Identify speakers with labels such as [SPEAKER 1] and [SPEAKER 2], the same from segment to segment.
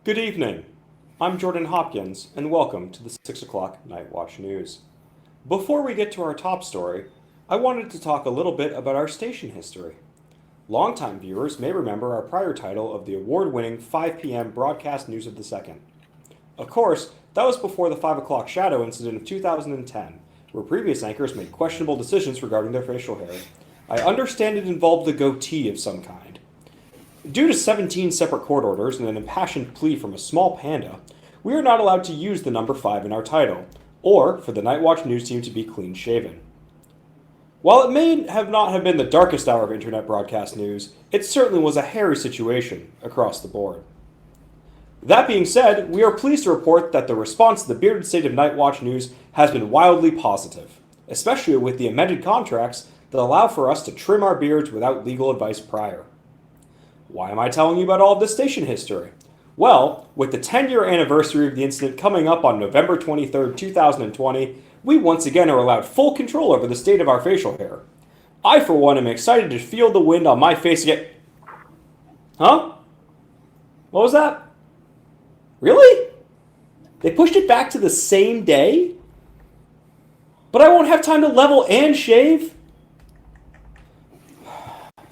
[SPEAKER 1] Good evening. I'm Jordan Hopkins, and welcome to the 6 o'clock Nightwatch News. Before we get to our top story, I wanted to talk a little bit about our station history. Longtime viewers may remember our prior title of the award-winning 5 p.m. broadcast news of the second. Of course, that was before the 5 o'clock shadow incident of 2010, where previous anchors made questionable decisions regarding their facial hair. I understand it involved a goatee of some kind. Due to 17 separate court orders and an impassioned plea from a small panda, we are not allowed to use the number 5 in our title, or for the Nightwatch News team to be clean-shaven. While it may not have been the darkest hour of internet broadcast news, it certainly was a hairy situation across the board. That being said, we are pleased to report that the response to the bearded state of Nightwatch News has been wildly positive, especially with the amended contracts that allow for us to trim our beards without legal advice prior. Why am I telling you about all of this station history? Well, with the 10-year anniversary of the incident coming up on November 23, 2020, we once again are allowed full control over the state of our facial hair. I, for one, am excited to feel the wind on my face again. Huh? What was that? Really? They pushed it back to the same day? But I won't have time to level and shave?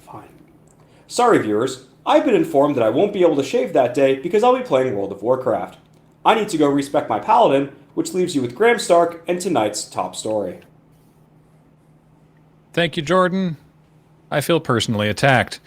[SPEAKER 1] Fine. Sorry, viewers. I've been informed that I won't be able to shave that day because I'll be playing World of Warcraft. I need to go respect my paladin, which leaves you with Graham Stark and tonight's top story.
[SPEAKER 2] Thank you, Jordan. I feel personally attacked.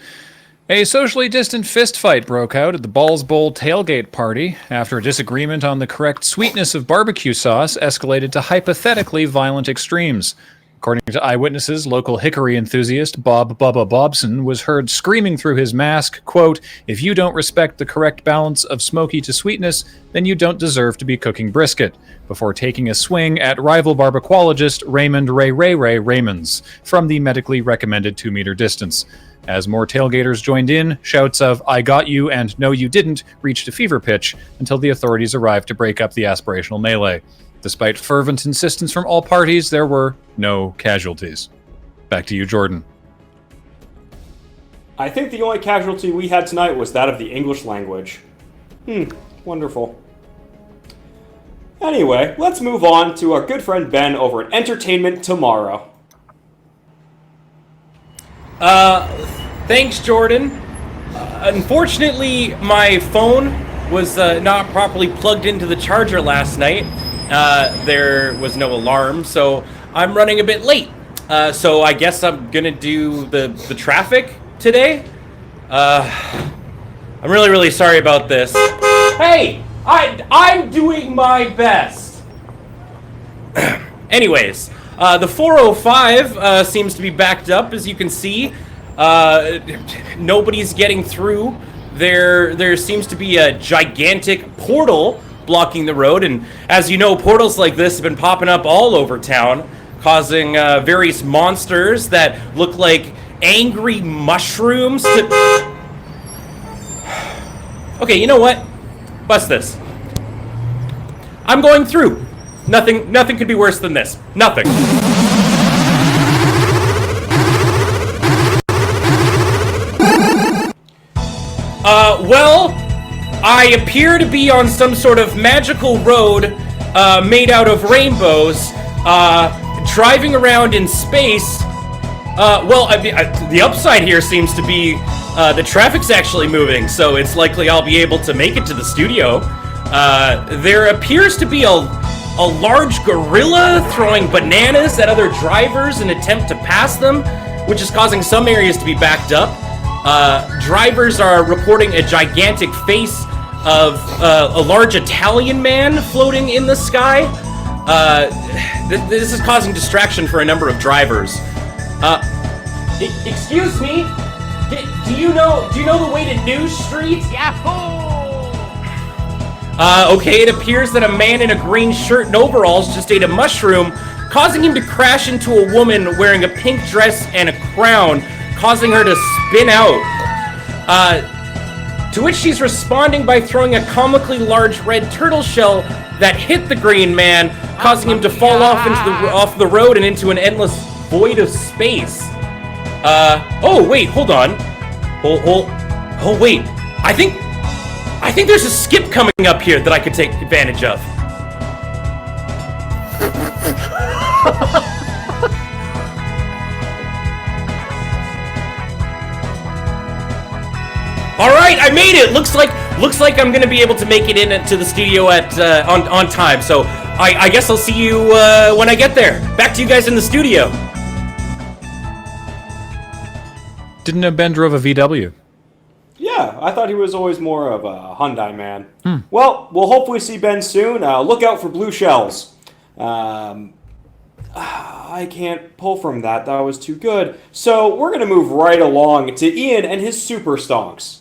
[SPEAKER 2] A socially distant fistfight broke out at the Balls Bowl tailgate party after a disagreement on the correct sweetness of barbecue sauce escalated to hypothetically violent extremes. According to eyewitnesses, local hickory enthusiast Bob Bubba Bobson was heard screaming through his mask, quote, "If you don't respect the correct balance of smoky to sweetness, then you don't deserve to be cooking brisket," before taking a swing at rival barbacologist Raymond Ray Raymonds from the medically recommended 2-meter distance. As more tailgaters joined in, shouts of "I got you" and "No you didn't" reached a fever pitch until the authorities arrived to break up the aspirational melee. Despite fervent insistence from all parties, there were no casualties. Back to you, Jordan.
[SPEAKER 1] I think the only casualty we had tonight was that of the English language. Wonderful. Anyway, let's move on to our good friend Ben over at Entertainment Tomorrow.
[SPEAKER 3] Thanks, Jordan. Unfortunately, my phone was not properly plugged into the charger last night. There was no alarm, so I'm running a bit late. So I guess I'm gonna do the traffic today. I'm really sorry about this. Hey, I'm doing my best. Anyways, the 405 seems to be backed up, as you can see. Nobody's getting through. There seems to be a gigantic portal blocking the road, and as you know, portals like this have been popping up all over town, causing various monsters that look like angry mushrooms to... Okay, you know what? Bust this. I'm going through. Nothing could be worse than this. Nothing. Well, I appear to be on some sort of magical road made out of rainbows, driving around in space. Well, the upside here seems to be the traffic's actually moving, so it's likely I'll be able to make it to the studio. There appears to be a large gorilla throwing bananas at other drivers in an attempt to pass them, which is causing some areas to be backed up. Drivers are reporting a gigantic face of a large Italian man floating in the sky. This is causing distraction for a number of drivers. Excuse me? Do you know the way to New Street? Yahoo! Okay, it appears that a man in a green shirt and overalls just ate a mushroom, causing him to crash into a woman wearing a pink dress and a crown, causing her to spin out. To which she's responding by throwing a comically large red turtle shell that hit the green man, causing him to fall off the road and into an endless void of space. Oh wait, hold on. Oh wait. I I think there's a skip coming up here that I could take advantage of. All right, I made it. Looks like I'm gonna be able to make it into the studio at on time. So I guess I'll see you when I get there. Back to you guys in the studio.
[SPEAKER 2] Didn't know Ben drove a VW.
[SPEAKER 1] Yeah, I thought he was always more of a Hyundai man. Well, we'll hopefully see Ben soon. Look out for blue shells. I can't pull from that. That was too good. So we're going to move right along to Ian and his super stonks.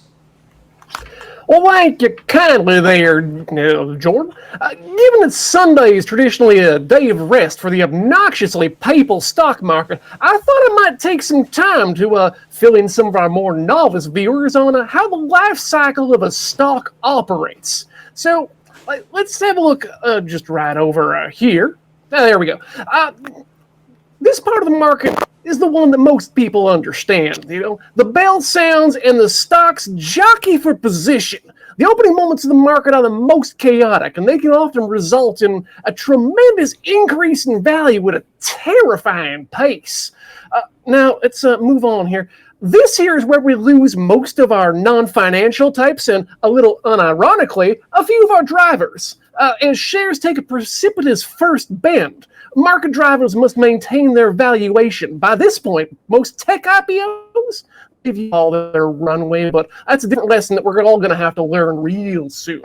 [SPEAKER 4] Well, thank you kindly there, Jordan. Given that Sunday is traditionally a day of rest for the obnoxiously papal stock market, I thought I might take some time to fill in some of our more novice viewers on how the life cycle of a stock operates. So, let's have a look just right over here. There we go. This part of the market is the one that most people understand. You know, the bell sounds and the stocks jockey for position. The opening moments of the market are the most chaotic, and they can often result in a tremendous increase in value at a terrifying pace. Now, let's move on here. This here is where we lose most of our non-financial types and, a little unironically, a few of our drivers. As shares take a precipitous first bend, market drivers must maintain their valuation. By this point, most tech IPOs give you all their runway, but that's a different lesson that we're all going to have to learn real soon.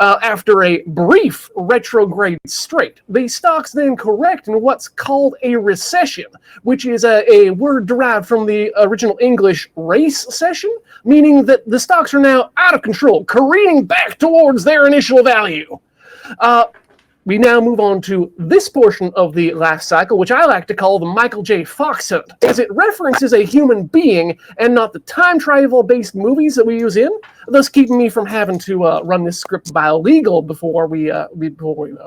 [SPEAKER 4] After a brief retrograde straight, the stocks then correct in what's called a recession, which is a word derived from the original English race session, meaning that the stocks are now out of control, careening back towards their initial value. We now move on to this portion of the life cycle, which I like to call the Michael J. Fox hunt, as it references a human being and not the time travel-based movies that we use in, thus keeping me from having to run this script by legal before we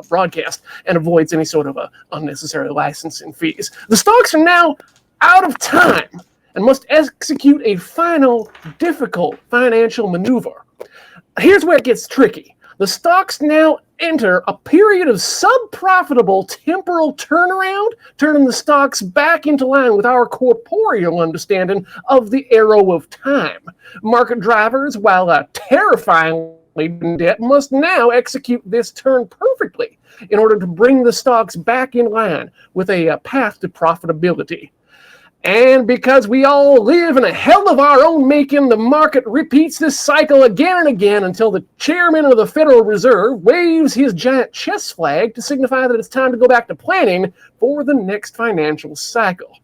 [SPEAKER 4] broadcast, and avoids any sort of unnecessary licensing fees. The stocks are now out of time and must execute a final, difficult financial maneuver. Here's where it gets tricky. The stocks now enter a period of sub-profitable temporal turnaround, turning the stocks back into line with our corporeal understanding of the arrow of time. Market drivers, while terrifyingly in debt, must now execute this turn perfectly in order to bring the stocks back in line with a path to profitability. And because we all live in a hell of our own making, the market repeats this cycle again and again until the chairman of the Federal Reserve waves his giant chess flag to signify that it's time to go back to planning for the next financial cycle.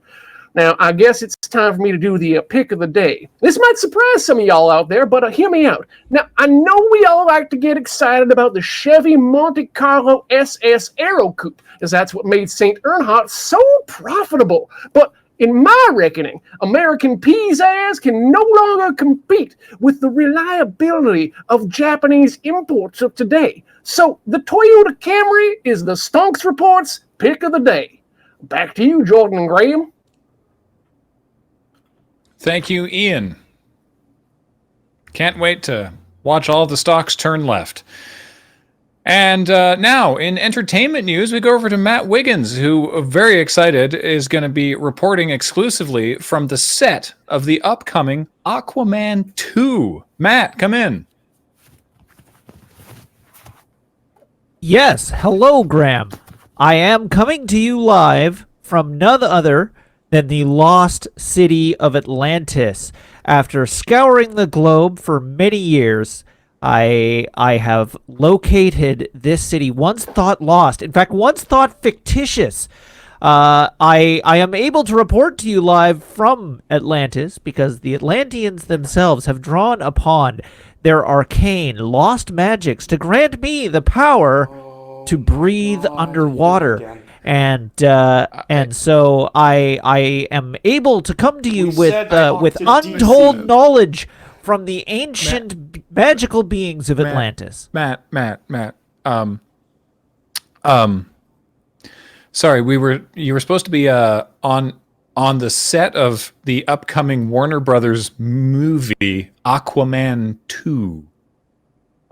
[SPEAKER 4] Now, I guess it's time for me to do the pick of the day. This might surprise some of y'all out there, but hear me out. Now, I know we all like to get excited about the Chevy Monte Carlo SS Aero Coupe, as that's what made St. Earnhardt so profitable. But in my reckoning, American pizzazz can no longer compete with the reliability of Japanese imports of today. So the Toyota Camry is the Stonks Report's pick of the day. Back to you, Jordan and Graham.
[SPEAKER 2] Thank you, Ian. Can't wait to watch all the stocks turn left. And now, in entertainment news, we go over to Matt Wiggins, who, very excited, is going to be reporting exclusively from the set of the upcoming Aquaman 2. Matt, come in.
[SPEAKER 5] Yes, hello, Graham. I am coming to you live from none other than the lost city of Atlantis. After scouring the globe for many years, I have located this city, once thought lost, in fact, once thought fictitious. I am able to report to you live from Atlantis because the Atlanteans themselves have drawn upon their arcane lost magics to grant me the power to breathe underwater. And so I am able to come to you with untold knowledge from the ancient magical beings of Atlantis.
[SPEAKER 2] Matt. Sorry, you were supposed to be on the set of the upcoming Warner Brothers movie Aquaman 2.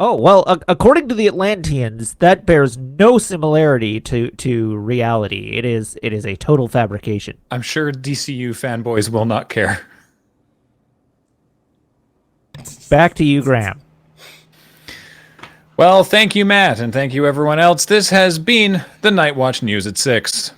[SPEAKER 5] Oh, well, according to the Atlanteans, that bears no similarity to reality. It is a total fabrication.
[SPEAKER 2] I'm sure DCU fanboys will not care.
[SPEAKER 5] Back to you, Graham.
[SPEAKER 2] Well, thank you, Matt, and thank you, everyone else. This has been the Nightwatch News at 6.